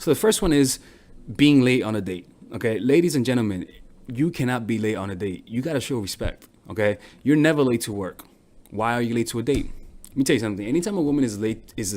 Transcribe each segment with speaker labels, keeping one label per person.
Speaker 1: So the first one is being late on a date. Okay, ladies and gentlemen, you cannot be late on a date. You gotta show respect. Okay, you're never late to work. Why are you late to a date? Let me tell you something. Anytime a woman is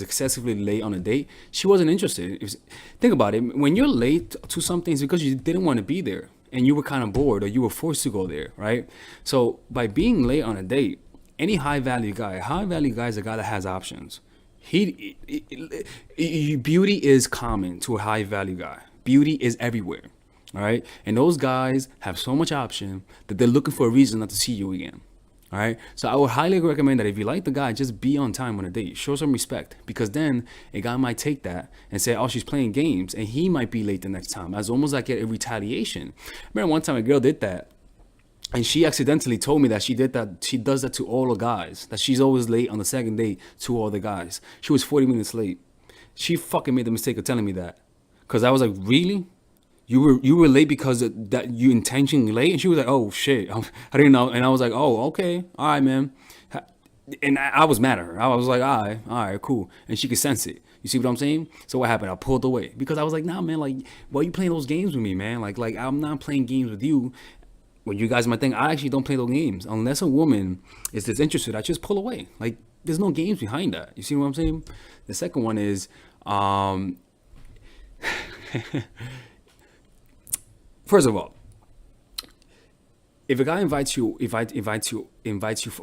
Speaker 1: excessively late on a date, she wasn't interested. Think about it. When you're late to something, it's because you didn't want to be there and you were kind of bored or you were forced to go there, right? So by being late on a date, any high value guy is a guy that has options. Beauty is common to a high value guy. Beauty is everywhere. All right. And those guys have so much option that they're looking for a reason not to see you again. All right. So I would highly recommend that if you like the guy, just be on time on a date. Show some respect, because then a guy might take that and say, oh, she's playing games, and he might be late the next time, as almost like a retaliation. I remember one time a girl did that, and she accidentally told me that she did that. She does that to all the guys, that she's always late on the second date to all the guys. She was 40 minutes late. She fucking made the mistake of telling me that, because I was like, really? You were late because that you intentionally late? And she was like, oh shit, I didn't know. And I was like, oh, okay, all right, man. And I was mad at her. I was like, all right, cool. And she could sense it. You see what I'm saying? So what happened? I pulled away because I was like, nah, man, like, why are you playing those games with me, man? Like I'm not playing games with you. When you guys might think, I actually don't play those games. Unless a woman is disinterested, I just pull away. Like, there's no games behind that. You see what I'm saying? The second one is, first of all, if a guy invites you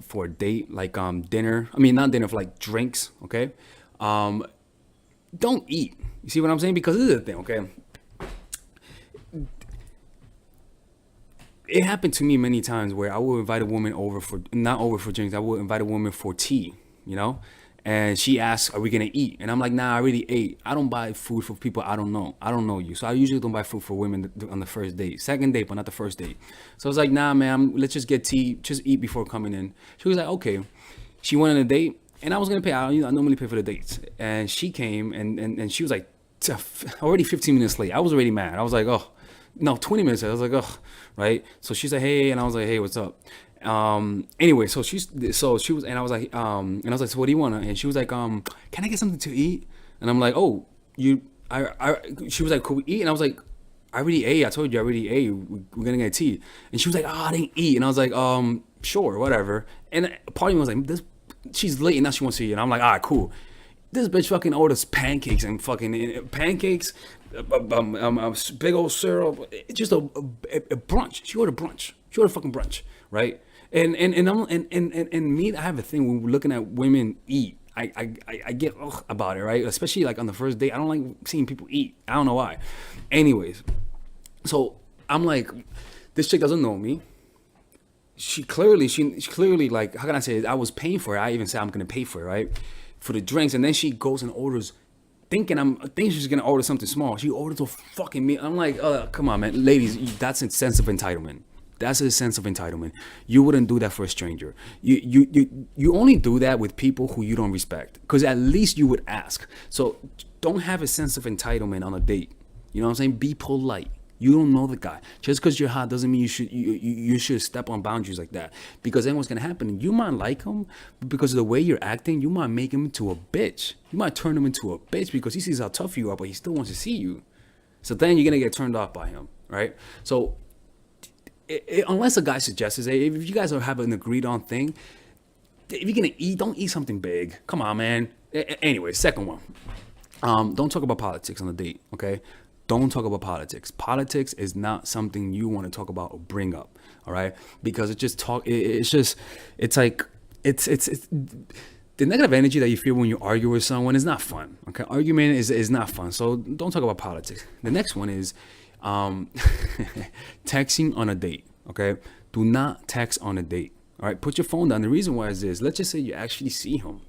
Speaker 1: for a date, like dinner. I mean, not dinner, for like drinks. Okay, don't eat. You see what I'm saying? Because this is the thing. Okay, it happened to me many times where I would invite a woman over for, not over for drinks. I would invite a woman for tea. You know. And she asks, "Are we gonna eat?" And I'm like, "Nah, I already ate. I don't buy food for people I don't know. I don't know you, so I usually don't buy food for women on the first date, second date, but not the first date." So I was like, "Nah, man, let's just get tea. Just eat before coming in." She was like, "Okay." She went on a date, and I was gonna pay. I normally pay for the dates, and she came, and she was like, already 15 minutes late. I was already mad. I was like, "Oh, no, 20 minutes late." I was like, "Oh," right. So she's like, "Hey," and I was like, "Hey, what's up?" Anyway, so she was, and I was like, "So what do you want?" And she was like, "Can I get something to eat?" And I'm like, "Oh, you I she was like, "Could we eat?" And I was like, "I already ate. I told you I already ate. We're gonna get tea." And she was like, "Oh, I didn't eat." And I was like, "Sure, whatever." And part of me was like, "This, she's late and now she wants to eat." And I'm like, "All right, cool." This bitch fucking orders pancakes and fucking pancakes, big old syrup, just a brunch. She ordered brunch. She ordered fucking brunch, right? And me, I have a thing when we're looking at women eat. I get about it, right? Especially like on the first date. I don't like seeing people eat. I don't know why. Anyways, so I'm like, this chick doesn't know me. She clearly, like, how can I say it? I was paying for it. I even said I'm gonna pay for it, right? For the drinks, and then she goes and orders, thinking she's gonna order something small. She orders a fucking meal. I'm like, come on, man, ladies, that's a sense of entitlement. That's a sense of entitlement. You wouldn't do that for a stranger. You only do that with people who you don't respect, because at least you would ask. So don't have a sense of entitlement on a date. You know what I'm saying? Be polite. You don't know the guy. Just because you're hot doesn't mean you should step on boundaries like that. Because then what's gonna happen? You might like him, but because of the way you're acting, you might make him into a bitch. You might turn him into a bitch because he sees how tough you are, but he still wants to see you. So then you're gonna get turned off by him, right? So unless a guy suggests it, if you guys are having an agreed on thing, if you're gonna eat, don't eat something big. Come on, man. Anyway, second one. Don't talk about politics on a date, okay? Don't talk about politics. Politics is not something you want to talk about or bring up, all right? Because it's like the negative energy that you feel when you argue with someone is not fun. Okay, argument is not fun. So don't talk about politics. The next one is texting on a date. Okay, do not text on a date. All right, put your phone down. The reason why is this: let's just say you actually see him,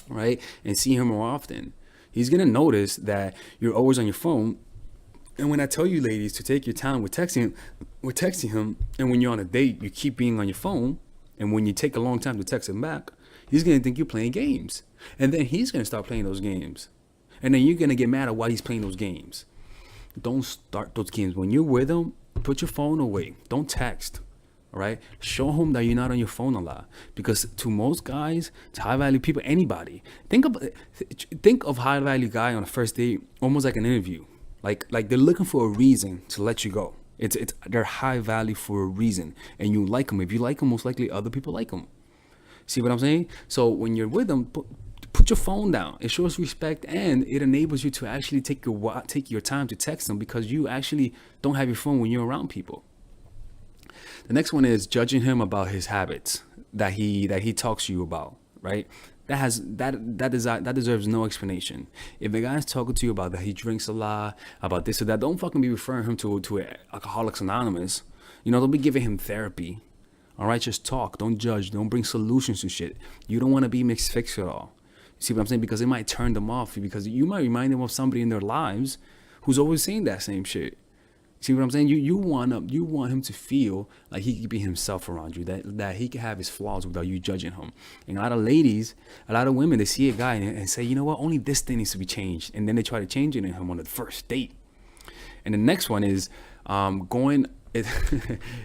Speaker 1: right, and see him more often. He's gonna notice that you're always on your phone. And when I tell you, ladies, to take your time with texting him, and when you're on a date, you keep being on your phone, and when you take a long time to text him back, he's gonna think you're playing games, and then he's gonna start playing those games, and then you're gonna get mad at why he's playing those games. Don't start those games. When you're with him, put your phone away. Don't text. All right. Show him that you're not on your phone a lot, because to most guys, to high value people, anybody, think of high value guy on a first date almost like an interview. Like they're looking for a reason to let you go. It's they're high value for a reason, and you like them. If you like them, most likely other people like them. See what I'm saying? So when you're with them, put your phone down. It shows respect, and it enables you to actually take your time to text them, because you actually don't have your phone when you're around people. The next one is judging him about his habits that he talks to you about, right? That deserves no explanation. If a guy's talking to you about that he drinks a lot, about this or that, don't fucking be referring him to Alcoholics Anonymous. Don't be giving him therapy. All right, just talk. Don't judge. Don't bring solutions to shit. You don't want to be mixed fix at all. You see what I'm saying? Because it might turn them off, because you might remind them of somebody in their lives who's always saying that same shit. See what I'm saying? You want him to feel like he can be himself around you, that he can have his flaws without you judging him. And a lot of women, they see a guy and say, you know what, only this thing needs to be changed, and then they try to change it in him on the first date. And the next one is the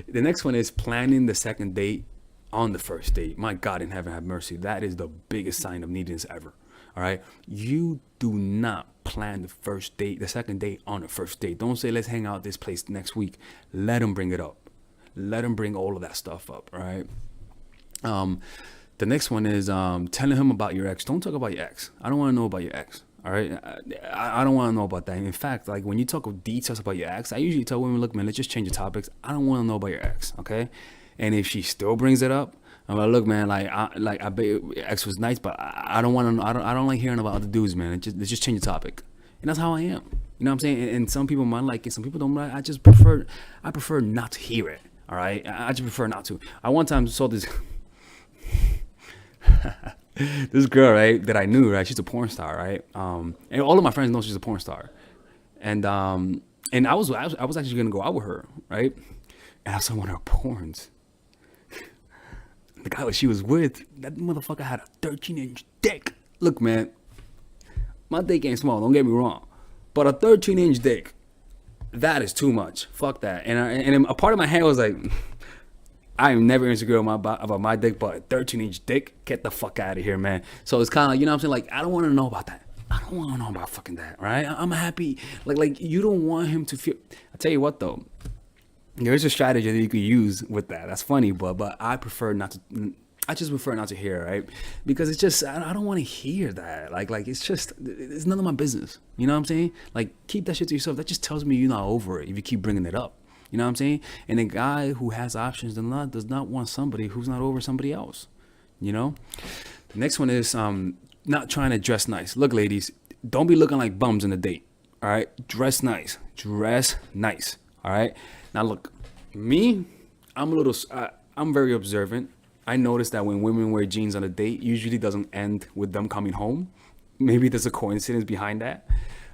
Speaker 1: next one is planning the second date on the first date. My God in heaven have mercy. That is the biggest sign of neediness ever. All right. You do not plan the second date on the first date. Don't say, let's hang out this place next week. Let them bring it up. Let them bring all of that stuff up. All right. The next one is telling him about your ex. Don't talk about your ex. I don't want to know about your ex. All right. I don't want to know about that. In fact, like when you talk of details about your ex, I usually tell women, look, man, let's just change the topics. I don't want to know about your ex. Okay. And if she still brings it up, I'm like, look, man, I bet your ex was nice, but I don't want to. I don't like hearing about other dudes, man. Let's just change the topic. And that's how I am. You know what I'm saying? And some people might like it, some people don't like it. I prefer not to hear it. All right. I just prefer not to. I one time saw this. This girl, right, that I knew, right, she's a porn star, right, and all of my friends know she's a porn star, and I was actually gonna go out with her, right, and I saw one of her porns. The guy that she was with, that motherfucker had a 13-inch dick. Look, man, my dick ain't small, don't get me wrong, but a 13-inch dick, that is too much. Fuck that. And a part of my head was like, I am never insecure about my dick, but a 13-inch dick, get the fuck out of here, man. So it's kind of like, you know what I'm saying? Like, I don't want to know about that. I don't want to know about fucking that, right? I'm happy. Like you don't want him to feel. I tell you what, though, there's a strategy that you could use with that. That's funny, but I prefer not to. I just prefer not to hear, right? Because it's just, I don't want to hear that. Like it's none of my business. You know what I'm saying? Like, keep that shit to yourself. That just tells me you're not over it if you keep bringing it up. You know what I'm saying? And a guy who has options does not want somebody who's not over somebody else. You know? The next one is not trying to dress nice. Look, ladies, don't be looking like bums in a date. All right? Dress nice. Dress nice. All right? Now, look, me, I'm very observant. I notice that when women wear jeans on a date, usually doesn't end with them coming home. Maybe there's a coincidence behind that.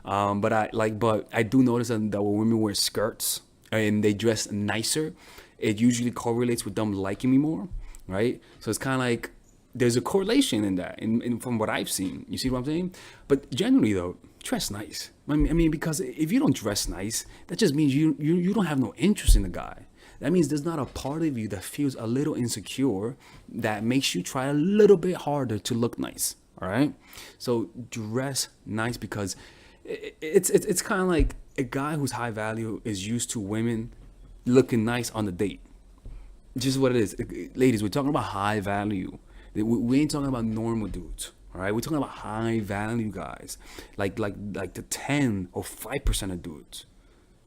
Speaker 1: But I do notice that when women wear skirts and they dress nicer, it usually correlates with them liking me more, right? So it's kind of like there's a correlation in that, from what I've seen. You see what I'm saying? But generally, though, dress nice. I mean, because if you don't dress nice, that just means you don't have no interest in the guy. That means there's not a part of you that feels a little insecure that makes you try a little bit harder to look nice. All right? So dress nice, because it's kind of like a guy who's high value is used to women looking nice on the date. Just what it is. Ladies, we're talking about high value. We ain't talking about normal dudes. All right? We're talking about high value guys. Like the 10 or 5% of dudes.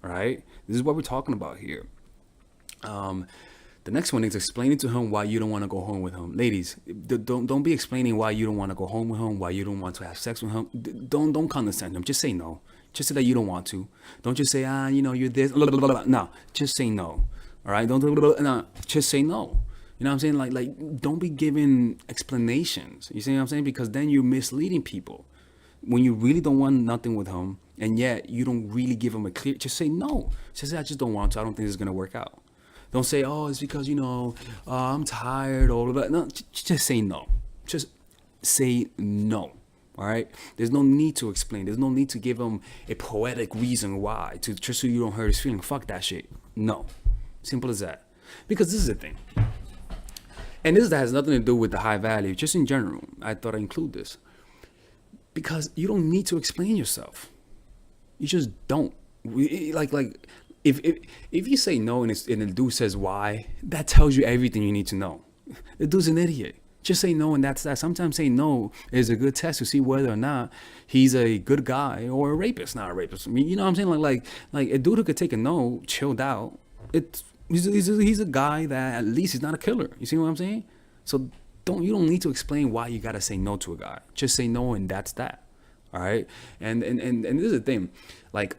Speaker 1: All right? This is what we're talking about here. The next one is explaining to him why you don't want to go home with him. Ladies, don't be explaining why you don't want to go home with him, why you don't want to have sex with him. Don't condescend him. Just say no. Just say that you don't want to. Don't just say, you're this. Blah, blah, blah, blah. No, just say no. All right? No, just say no. You know what I'm saying? Like, don't be giving explanations. You see what I'm saying? Because then you're misleading people. When you really don't want nothing with him, and yet you don't really give him a clear, just say no. Just say, I just don't want to. I don't think this is going to work out. Don't say, it's because, I'm tired or that. No, just say no. Just say no. All right? There's no need to explain. There's no need to give him a poetic reason why, just so you don't hurt his feelings. Fuck that shit. No. Simple as that. Because this is the thing. And this has nothing to do with the high value. Just in general, I thought I'd include this. Because you don't need to explain yourself. You just don't. Like if you say no and the dude says why, that tells you everything you need to know. The dude's an idiot. Just say no and that's that. Sometimes saying no is a good test to see whether or not he's a good guy or a rapist. Not a rapist. I mean, you know what I'm saying? Like a dude who could take a no, chilled out. He's a guy that at least he's not a killer. You see what I'm saying? So you don't need to explain why you gotta say no to a guy. Just say no and that's that. All right. And this is the thing, like,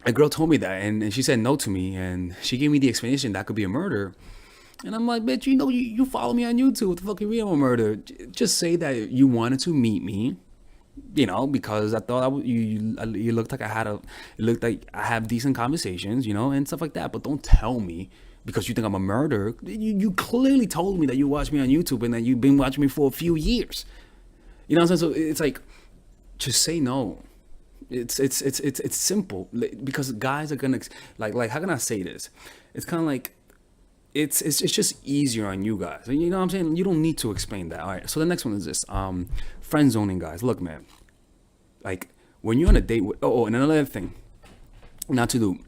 Speaker 1: a girl told me that, and she said no to me, and she gave me the explanation that could be a murder. And I'm like, bitch, you follow me on YouTube. What the fuck you mean I'm a murder? Just say that you wanted to meet me, because I thought you looked like it looked like I have decent conversations, and stuff like that. But don't tell me because you think I'm a murderer. You clearly told me that you watched me on YouTube and that you've been watching me for a few years. You know what I'm saying? So it's like, just say no. It's simple, because guys are gonna, like how can I say this? It's kind of like it's just easier on you guys. You know what I'm saying? You don't need to explain that. All right. So the next one is this: friend zoning, guys. Look, man. Like when you're on a date with, and another thing, not to do.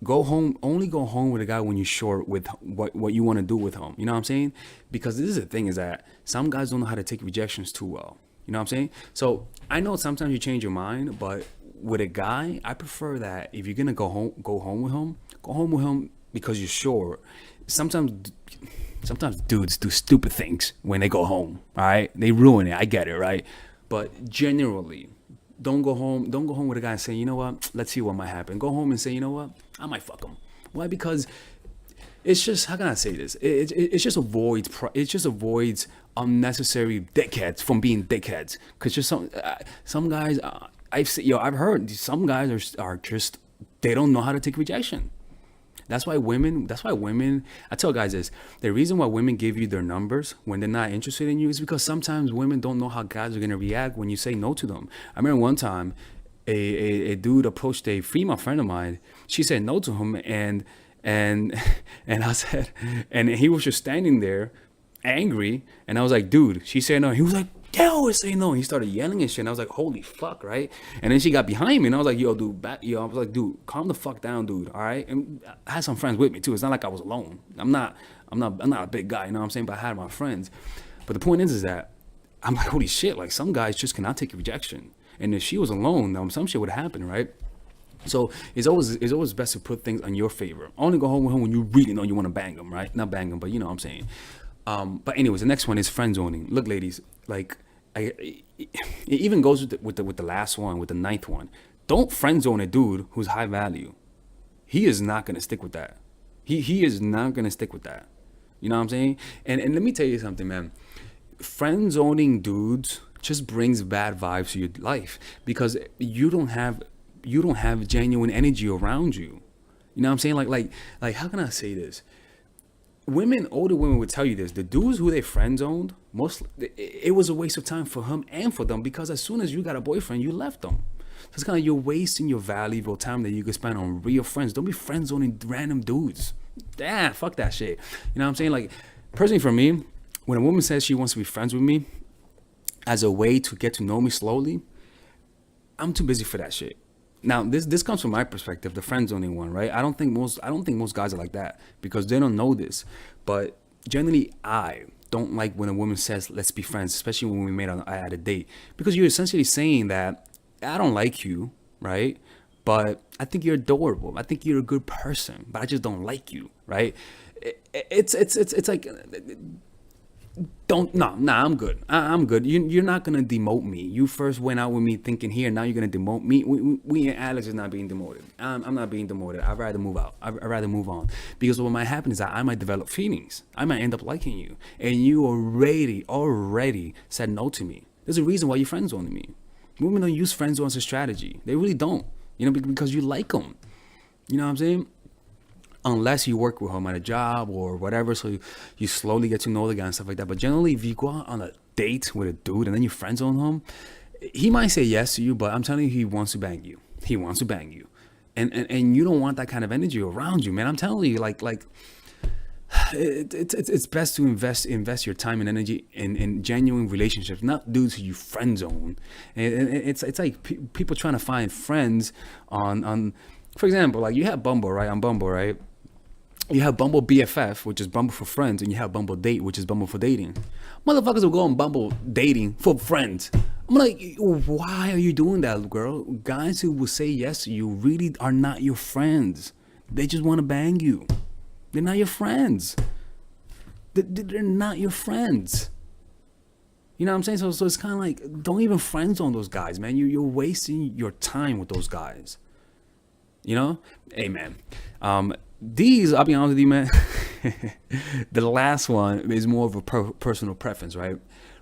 Speaker 1: Only go home with a guy when you're sure with what you want to do with him. You know what I'm saying? Because this is the thing, is that some guys don't know how to take rejections too well. You know what I'm saying? So I know sometimes you change your mind, but with a guy, I prefer that if you're gonna go home with him because you're sure. Sometimes dudes do stupid things when they go home. All right, they ruin it. I get it, right? But generally, don't go home with a guy and say, you know what, let's see what might happen. Go home and say, you know what, I might fuck him. Why? Because it's just, how can I say this? It just avoids unnecessary dickheads from being dickheads. Cause just some guys, I've heard some guys are just, they don't know how to take rejection. That's why women, I tell guys this, the reason why women give you their numbers when they're not interested in you is because sometimes women don't know how guys are going to react when you say no to them. I remember one time a dude approached a female friend of mine. She said no to him, and I said, and he was just standing there angry, and I was like, dude, she said no. He was like, yeah, I always say no. He started yelling and shit, and I was like, holy fuck, right? And then she got behind me, and I was like, yo, dude, I was like, dude, calm the fuck down, dude, all right? And I had some friends with me too. It's not like I was alone. I'm not a big guy, you know what I'm saying? But I had my friends. But the point is that I'm like, holy shit, like some guys just cannot take rejection. And if she was alone, some shit would happen, right? So it's always best to put things in your favor. Only go home with him when you really know you want to bang him, right? Not bang him, but you know what I'm saying. But anyways, the next one is friend zoning. Look, ladies, like it even goes with the last one, with the ninth one. Don't friend zone a dude who's high value. He is not gonna stick with that. He is not gonna stick with that. You know what I'm saying? And let me tell you something, man. Friend zoning dudes just brings bad vibes to your life because you don't have genuine energy around you. You know what I'm saying? Like how can I say this? Older women would tell you this. The dudes who they friend zoned, it was a waste of time for him and for them, because as soon as you got a boyfriend, you left them. So it's kind of, you're wasting your valuable time that you could spend on real friends. Don't be friend zoning random dudes. Damn, fuck that shit. You know what I'm saying? Like, personally for me, when a woman says she wants to be friends with me as a way to get to know me slowly, I'm too busy for that shit. Now, this comes from my perspective, the friend zoning one, right? I don't think most guys are like that because they don't know this. But generally, I don't like when a woman says, let's be friends, especially when we met at a date, because you're essentially saying that I don't like you, right? But I think you're adorable. I think you're a good person, but I just don't like you, right? It's like, I'm good. I'm good. You're not gonna demote me. You first went out with me thinking here, now you're gonna demote me. We and Alex is not being demoted. I'm not being demoted. I'd rather move out. I'd rather move on, because what might happen is that I might develop feelings. I might end up liking you, and you already said no to me. There's a reason why you're friend zoning me. Women don't use friend zone as a strategy. They really don't. Because you like them. You know what I'm saying? Unless you work with him at a job or whatever, so you slowly get to know the guy and stuff like that. But generally, if you go out on a date with a dude and then you friend zone him, he might say yes to you, but I'm telling you, he wants to bang you. He wants to bang you, and you don't want that kind of energy around you, man. I'm telling you, like it's best to invest your time and energy in genuine relationships, not dudes who you friend zone. And it's like people trying to find friends on, for example, like you have Bumble, right? On Bumble, right? You have Bumble BFF, which is Bumble for friends, and you have Bumble Date, which is Bumble for dating. Motherfuckers will go on Bumble dating for friends. I'm like, why are you doing that, girl? Guys who will say yes to you really are not your friends. They just want to bang you. They're not your friends. They're not your friends. You know what I'm saying? So it's kind of like, don't even friend zone those guys, man. You're wasting your time with those guys. You know? Hey, man. These, I'll be honest with you, man. The last one is more of a personal preference, right?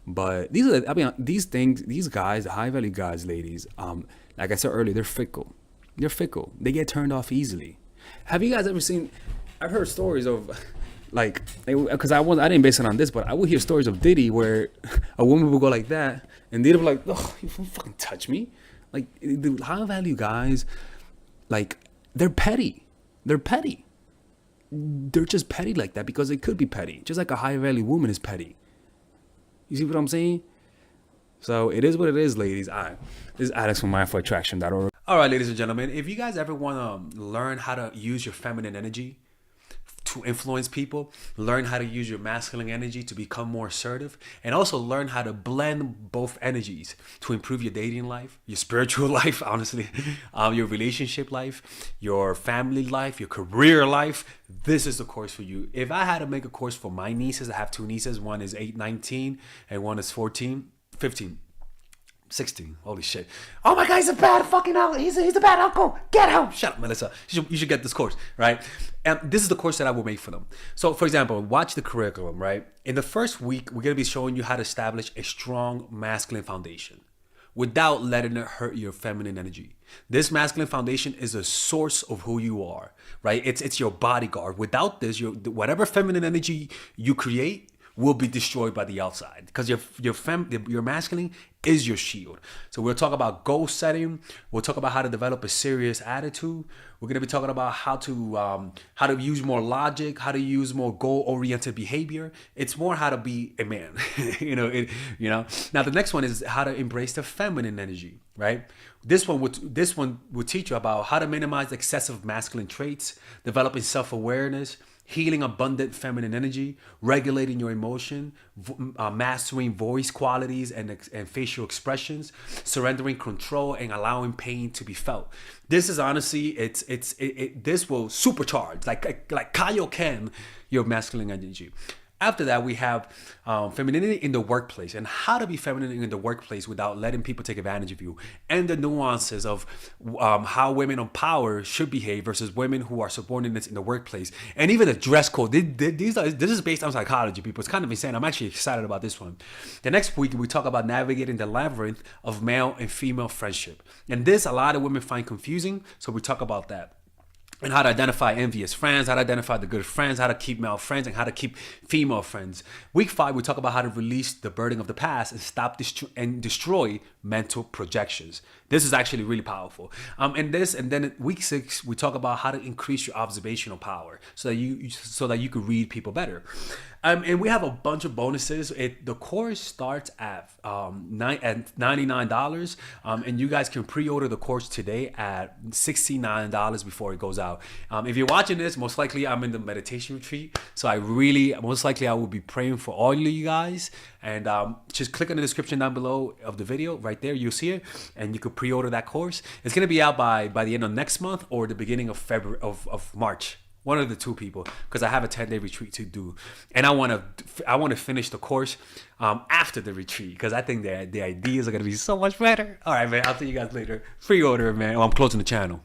Speaker 1: But these are, these things, these guys, the high value guys, ladies, like I said earlier, they're fickle. They're fickle. They get turned off easily. Have you guys ever seen? I've heard stories of, like, because I didn't base it on this, but I would hear stories of Diddy where a woman would go like that, and Diddy would be like, "Oh, you don't fucking touch me." Like the high value guys, like they're petty. They're petty. They're just petty like that because they could be petty. Just like a high value woman is petty. You see what I'm saying? So it is what it is, ladies. This is Alex from mindfulattraction.org. All right, ladies and gentlemen, if you guys ever want to learn how to use your feminine energy to influence people, learn how to use your masculine energy to become more assertive, and also learn how to blend both energies to improve your dating life, your spiritual life, honestly, your relationship life, your family life, your career life, this is the course for you. If I had to make a course for my nieces, I have two nieces, one is 19 and one is 15. 16. Holy shit. Oh my God, he's a bad fucking uncle. He's a bad uncle. Get him. Shut up, Melissa. You should get this course, right? And this is the course that I will make for them. So, for example, watch the curriculum, right? In the first week, we're going to be showing you how to establish a strong masculine foundation without letting it hurt your feminine energy. This masculine foundation is a source of who you are, right? It's your bodyguard. Without this, whatever feminine energy you create will be destroyed by the outside because your masculine is your shield. So we'll talk about goal setting. We'll talk about how to develop a serious attitude. We're gonna be talking about how to use more logic, how to use more goal-oriented behavior. It's more how to be a man, you know. Now the next one is how to embrace the feminine energy, right? This one will teach you about how to minimize excessive masculine traits, developing self-awareness, healing abundant feminine energy, regulating your emotion, mastering voice qualities and facial expressions, surrendering control and allowing pain to be felt. This is honestly, this will supercharge, like Kaioken, your masculine energy. After that, we have femininity in the workplace and how to be feminine in the workplace without letting people take advantage of you, and the nuances of how women on power should behave versus women who are subordinates in the workplace, and even the dress code. This is based on psychology, people. It's kind of insane. I'm actually excited about this one. The next week, we talk about navigating the labyrinth of male and female friendship. And this, a lot of women find confusing, so we talk about that. And how to identify envious friends, how to identify the good friends, how to keep male friends, and how to keep female friends. Week 5, we talk about how to release the burden of the past and stop and destroy mental projections. This is actually really powerful. And then week 6, we talk about how to increase your observational power so that you could read people better. And we have a bunch of bonuses. The course starts at $99, and you guys can pre-order the course today at $69 before it goes out. If you're watching this, most likely I'm in the meditation retreat, so I will be praying for all of you guys. And just click on the description down below of the video. Right there, you'll see it, and you could pre-order that course. It's gonna be out by the end of next month or the beginning of February of March. One of the two, people, because I have a 10-day retreat to do, and I want to finish the course after the retreat because I think the ideas are gonna be so much better. All right, man. I'll see you guys later. Pre-order, man. Oh, I'm closing the channel.